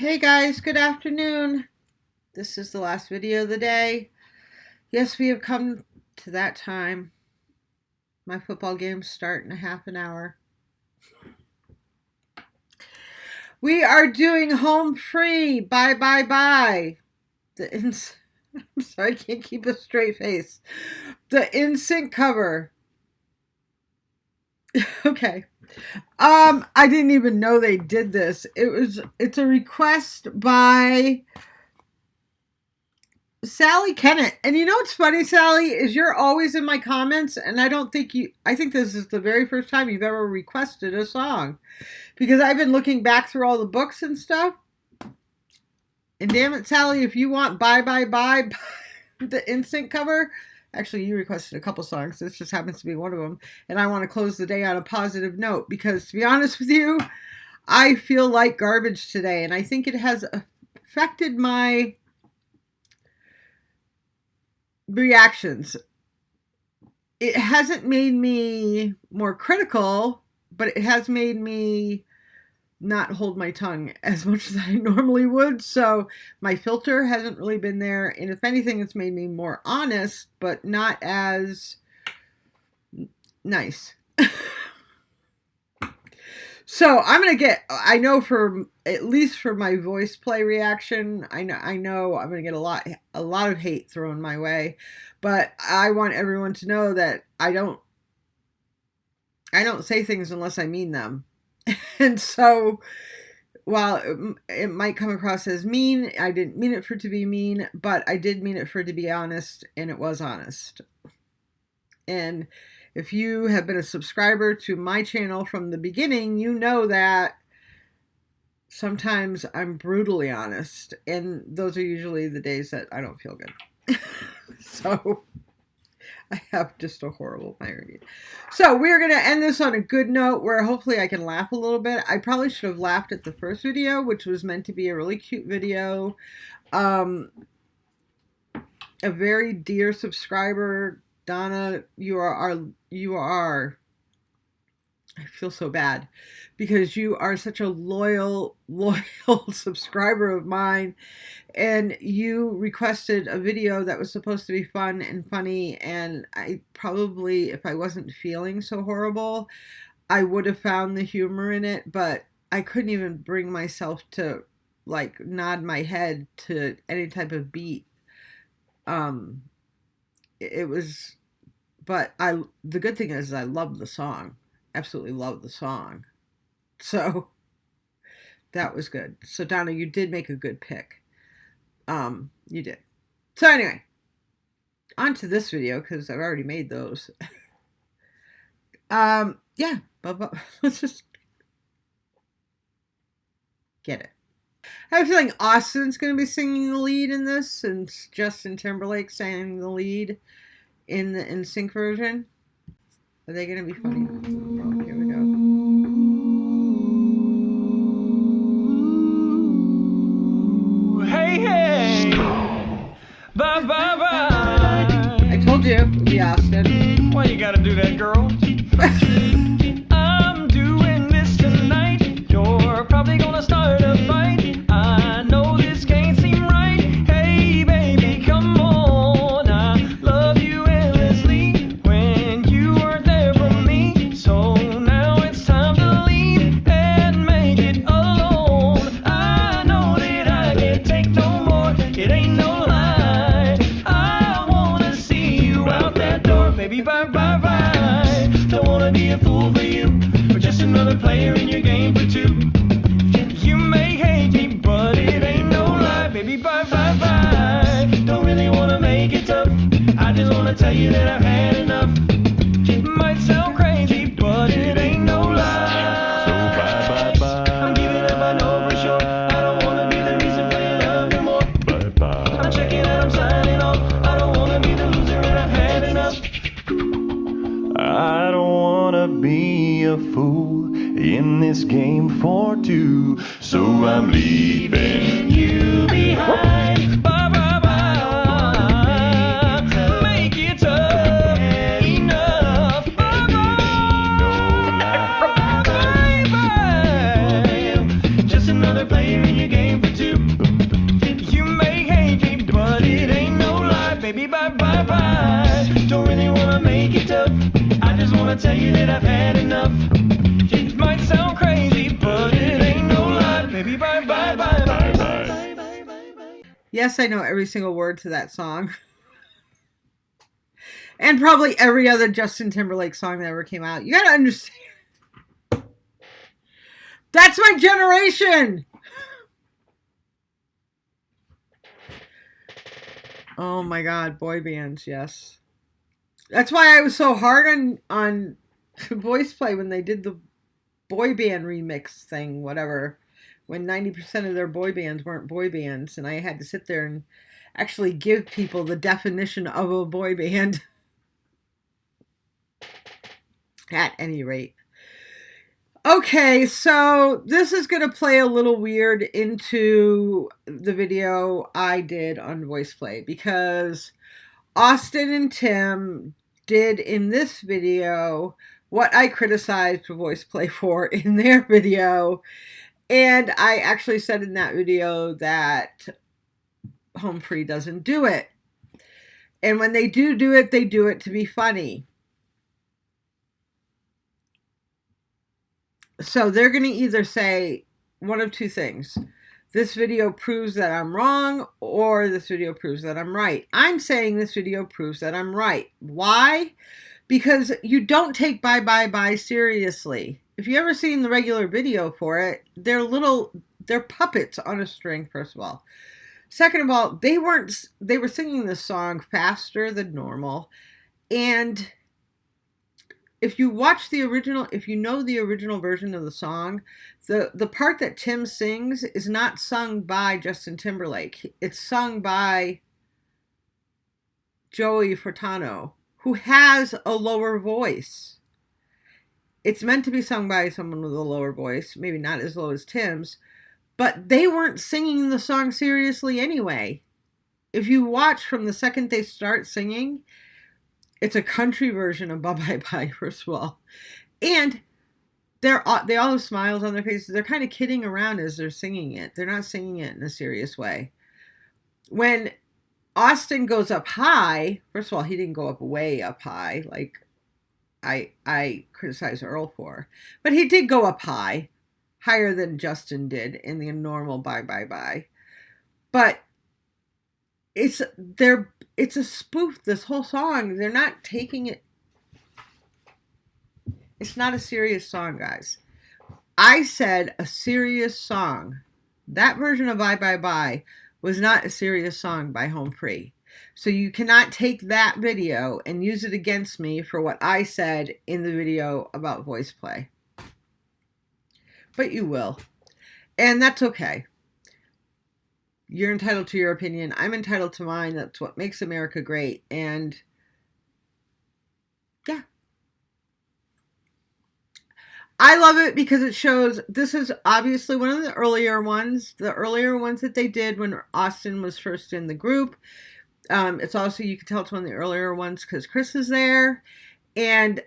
Hey guys, good afternoon. This is the last video of the day. Yes, we have come to that time. My football games start in a half an hour. We are doing home free. Bye, bye, bye. I'm sorry, I can't keep a straight face. The NSYNC cover. Okay. I didn't even know they did this. It's a request by Sally Kennett. And you know what's funny, Sally, is you're always in my comments, and I think this is the very first time you've ever requested a song. Because I've been looking back through all the books and stuff. And damn it, Sally, if you want Bye Bye Bye, the NSYNC cover, actually you requested a couple songs. This just happens to be one of them. And I want to close the day on a positive note because, to be honest with you, I feel like garbage today. And I think it has affected my reactions. It hasn't made me more critical, but it has made me not hold my tongue as much as I normally would. So my filter hasn't really been there. And if anything, it's made me more honest, but not as nice. So I'm going to get, I know for, at least for my voice play reaction, I know I'm going to get a lot of hate thrown my way, but I want everyone to know that I don't say things unless I mean them. And so, while it might come across as mean, I didn't mean it for it to be mean, but I did mean it for it to be honest, and it was honest. And if you have been a subscriber to my channel from the beginning, you know that sometimes I'm brutally honest, and those are usually the days that I don't feel good. So I have just a horrible memory. So we're going to end this on a good note where hopefully I can laugh a little bit. I probably should have laughed at the first video, which was meant to be a really cute video. A very dear subscriber, Donna, you are, I feel so bad because you are such a loyal subscriber of mine, and you requested a video that was supposed to be fun and funny, and I probably, if I wasn't feeling so horrible, I would have found the humor in it, but I couldn't even bring myself to like nod my head to any type of beat. It was, but the good thing is I love the song. Absolutely love the song. So that was good. So Donna, you did make a good pick. You did. So anyway, on to this video because I've already made those. Yeah, but let's just get it. I have a feeling Austin's going to be singing the lead in this, and Justin Timberlake sang the lead in the NSYNC version. Are they going to be funny? Oh, here we go. Hey, hey. Bye, bye, bye. I told you it would be Austin. Why you gotta do that, girl? I'm doing this tonight. You're probably gonna start a fight. I know this can't seem right. Hey, baby, come on. I love you endlessly when you weren't there for me. So now it's time to leave and make it alone. I know that I can't take no more. It ain't no lie. I wanna see you out that door, baby. Bye, bye, bye. Don't wanna be a fool for you, or just another player in your game for two. You may hate me, but it ain't no lie, baby. Bye, bye, bye. Don't really wanna make it tough. I just wanna tell you that I've had enough. It might sound crazy, but it ain't no lie. So bye, bye, bye. I'm giving up, I know for sure. I don't wanna be the reason for your love no more. Bye, bye. I'm checking out, I'm signing off. I don't wanna be the loser, and I've had enough. I don't wanna be a fool in this game for two, so I'm leaving you behind. Bye, bye, bye. Make it tough. Enough. Bye, bye. Bye, bye. Just another player in your game for two. baby, bye, bye, bye. Don't really wanna make it tough. I just wanna tell you that I've had enough. It might sound crazy, but it ain't no lie. Baby, bye, bye, bye, bye, bye. Yes, I know every single word to that song. And probably every other Justin Timberlake song that ever came out. You gotta understand. That's my generation! Oh my god, boy bands, yes. That's why I was so hard on Voice Play when they did the boy band remix thing, whatever. When 90% of their boy bands weren't boy bands, and I had to sit there and actually give people the definition of a boy band. At any rate. Okay, so this is going to play a little weird into the video I did on Voice Play, because Austin and Tim did in this video what I criticized Voice Play for in their video. And I actually said in that video that Home Free doesn't do it. And when they do it, they do it to be funny. So they're going to either say one of two things. This video proves that I'm wrong, or this video proves that I'm right. I'm saying this video proves that I'm right. Why? Because you don't take Bye Bye Bye seriously. If you ever seen the regular video for it, they're puppets on a string, first of all. Second of all, they were singing this song faster than normal. And if you watch the original, if you know the original version of the song, the part that Tim sings is not sung by Justin Timberlake. It's sung by Joey Furtado, who has a lower voice. It's meant to be sung by someone with a lower voice, maybe not as low as Tim's, but they weren't singing the song seriously anyway. If you watch from the second they start singing, it's a country version of Bye Bye Bye, first of all. And they all have smiles on their faces. They're kind of kidding around as they're singing it. They're not singing it in a serious way. When Austin goes up high, first of all, he didn't go up way up high like I criticize Earl for. But he did go up high, higher than Justin did in the normal Bye Bye Bye. But it's a spoof, this whole song. They're not taking it. It's not a serious song, guys. I said a serious song. That version of Bye Bye Bye was not a serious song by Home Free. So you cannot take that video and use it against me for what I said in the video about Voice Play. But you will. And that's okay. You're entitled to your opinion. I'm entitled to mine. That's what makes America great. And yeah. I love it because it shows, this is obviously one of the earlier ones that they did when Austin was first in the group. It's also, you can tell it's one of the earlier ones because Chris is there. And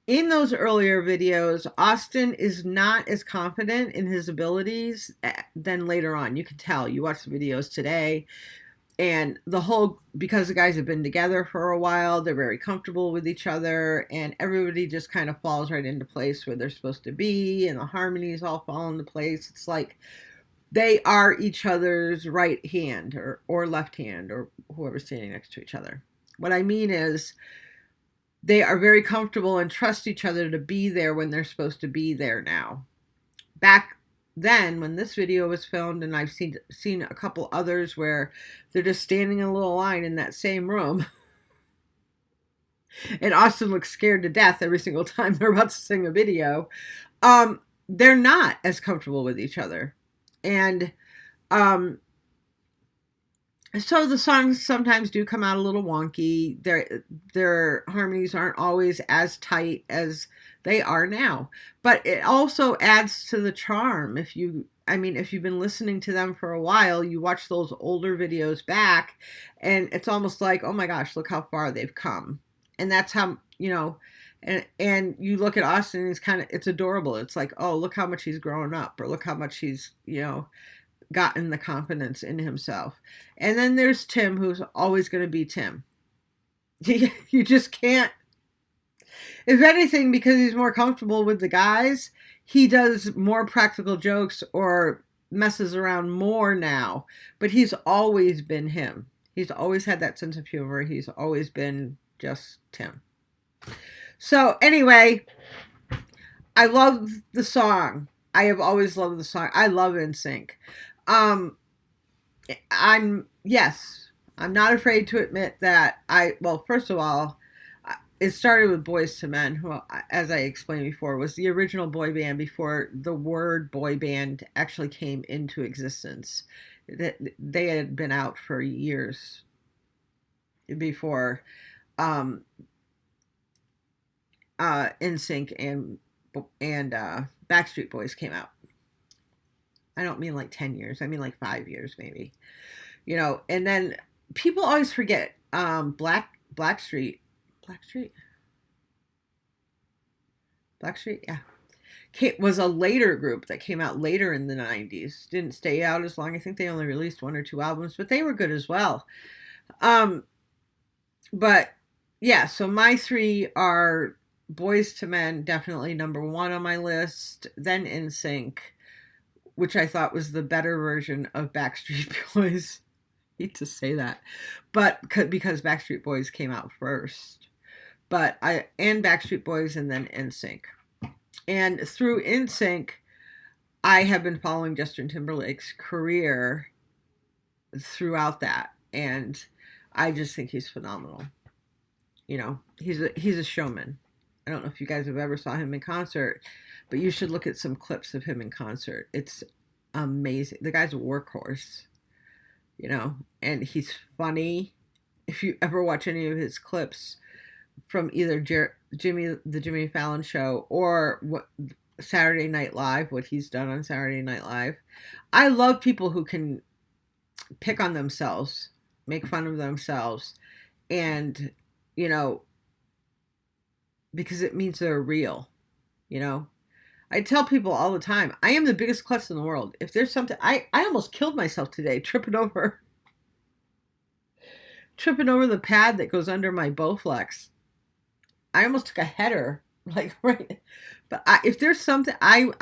in those earlier videos, Austin is not as confident in his abilities than later on. You can tell. You watch the videos today, and because the guys have been together for a while, they're very comfortable with each other, and everybody just kind of falls right into place where they're supposed to be, and the harmonies all fall into place. It's like they are each other's right hand or left hand, or whoever's standing next to each other. What I mean is, they are very comfortable and trust each other to be there when they're supposed to be there now. Back then, when this video was filmed, and I've seen a couple others where they're just standing in a little line in that same room. And Austin looks scared to death every single time they're about to sing a video. They're not as comfortable with each other. And so the songs sometimes do come out a little wonky. Their harmonies aren't always as tight as they are now. But it also adds to the charm. If you've been listening to them for a while, you watch those older videos back, and it's almost like, oh my gosh, look how far they've come. And that's how, and you look at Austin, and it's adorable. It's like, oh, look how much he's grown up, or look how much he's, gotten the confidence in himself. And then there's Tim, who's always going to be Tim. You just can't. If anything, because he's more comfortable with the guys, he does more practical jokes or messes around more now. But he's always been him. He's always had that sense of humor. He's always been just Tim. So anyway, I love the song. I have always loved the song. I love NSYNC. I'm not afraid to admit that first of all, it started with Boyz II Men, who, as I explained before, was the original boy band before the word boy band actually came into existence. They had been out for years before NSYNC and Backstreet Boys came out. I don't mean like 10 years. I mean like 5 years maybe. You know, and then people always forget Blackstreet, yeah, was a later group that came out later in the 90s. Didn't stay out as long. I think they only released 1 or 2 albums, but they were good as well. But yeah, so my 3 are Boyz II Men, definitely number 1 on my list. Then NSYNC, which I thought was the better version of Backstreet Boys. I hate to say that, but because Backstreet Boys came out first. And Backstreet Boys, and then NSYNC. And through NSYNC, I have been following Justin Timberlake's career throughout that, and I just think he's phenomenal. You know, he's a showman. I don't know if you guys have ever saw him in concert, but you should look at some clips of him in concert. It's amazing. The guy's a workhorse, you know, and he's funny. If you ever watch any of his clips from either the Jimmy Fallon show or Saturday Night Live, what he's done on Saturday Night Live, I love people who can pick on themselves, make fun of themselves, and, you know, because it means they're real, you know. I tell people all the time, I am the biggest klutz in the world. If there's something, I almost killed myself today tripping over the pad that goes under my Bowflex. I almost took a header, like, right. But if there's something, I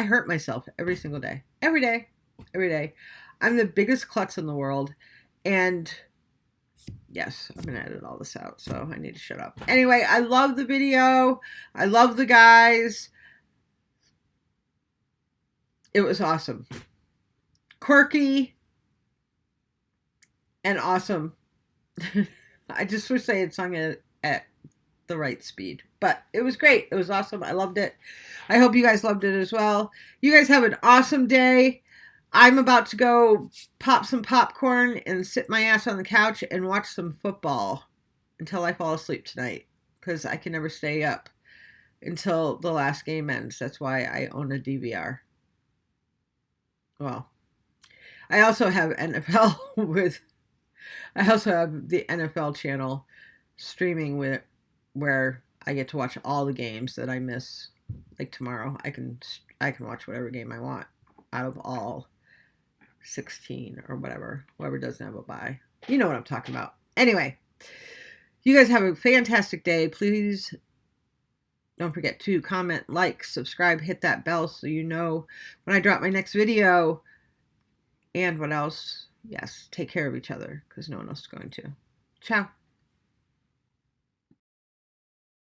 hurt myself every single day, every day. I'm the biggest klutz in the world, and yes, I'm going to edit all this out, so I need to shut up. Anyway, I love the video. I love the guys. It was awesome. Quirky and awesome. I just wish they had sung it at the right speed. But it was great. It was awesome. I loved it. I hope you guys loved it as well. You guys have an awesome day. I'm about to go pop some popcorn and sit my ass on the couch and watch some football until I fall asleep tonight, because I can never stay up until the last game ends. That's why I own a DVR. Well, I also have NFL I also have the NFL channel streaming where I get to watch all the games that I miss. Like tomorrow, I can watch whatever game I want out of all 16 or whatever. Whoever doesn't have a bye. You know what I'm talking about. Anyway, you guys have a fantastic day. Please don't forget to comment, like, subscribe, hit that bell so you know when I drop my next video. And what else? Yes, take care of each other, because no one else is going to. Ciao.